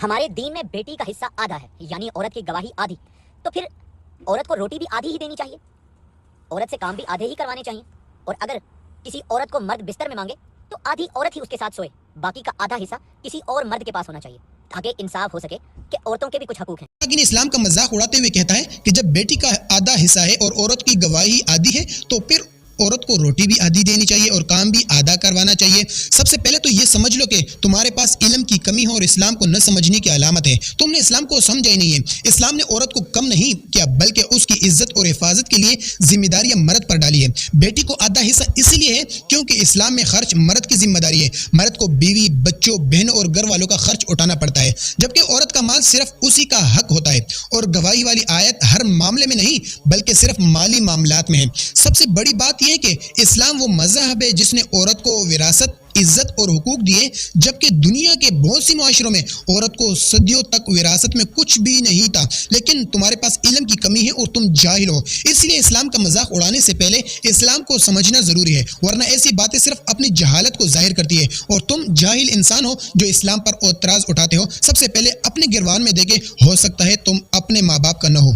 ہمارے دین میں بیٹی کا حصہ آدھا ہے، یعنی عورت کی گواہی آدھی، تو پھر عورت کو روٹی بھی آدھی ہی دینی چاہیے، عورت سے کام بھی آدھے ہی کروانے چاہیے، اور اگر کسی عورت کو مرد بستر میں مانگے تو آدھی عورت ہی اس کے ساتھ سوئے، باقی کا آدھا حصہ کسی اور مرد کے پاس ہونا چاہیے تاکہ انصاف ہو سکے کہ عورتوں کے بھی کچھ حقوق ہیں۔ لیکن اسلام کا مذاق اڑاتے ہوئے کہتا ہے کہ جب بیٹی کا آدھا حصہ ہے اور عورت کی گواہی آدھی ہے تو پھر عورت کو روٹی بھی آدھی دینی چاہیے اور کام بھی آدھا کروانا چاہیے۔ سب سے پہلے تو یہ سمجھ لو کہ تمہارے پاس علم کی کمی ہو اور اسلام کو نہ سمجھنے کی علامت ہے۔ تم نے اسلام کو سمجھا ہی نہیں ہے۔ اسلام نے عورت کو کم نہیں کیا بلکہ اس کی عزت اور حفاظت کے لیے ذمہ داریاں مرد پر ڈالی ہے۔ بیٹی کو آدھا حصہ اس لیے ہے کیونکہ اسلام میں خرچ مرد کی ذمہ داری ہے۔ مرد کو بیوی، بچوں، بہنوں اور گھر والوں کا خرچ اٹھانا پڑتا ہے، جبکہ عورت کا مال صرف اسی کا حق ہوتا ہے۔ اور گواہی والی آیت ہر معاملے میں نہیں بلکہ صرف مالی معاملات میں ہے۔ سب سے بڑی بات یہ ہے کہ اسلام وہ مذہب ہے جس نے عورت کو وراثت، عزت اور حقوق دیے، جبکہ دنیا کے بہت سی معاشروں میں عورت کو صدیوں تک وراثت میں کچھ بھی نہیں تھا۔ لیکن تمہارے پاس علم کی کمی ہے اور تم جاہل ہو، اس لیے اسلام کا مذاق اڑانے سے پہلے اسلام کو سمجھنا ضروری ہے، ورنہ ایسی باتیں صرف اپنی جہالت کو ظاہر کرتی ہے اور تم جاہل انسان ہو جو اسلام پر اعتراض اٹھاتے ہو۔ سب سے پہلے اپنے گروان میں دیکھے، ہو سکتا ہے تم اپنے ماں باپ کا نہ ہو۔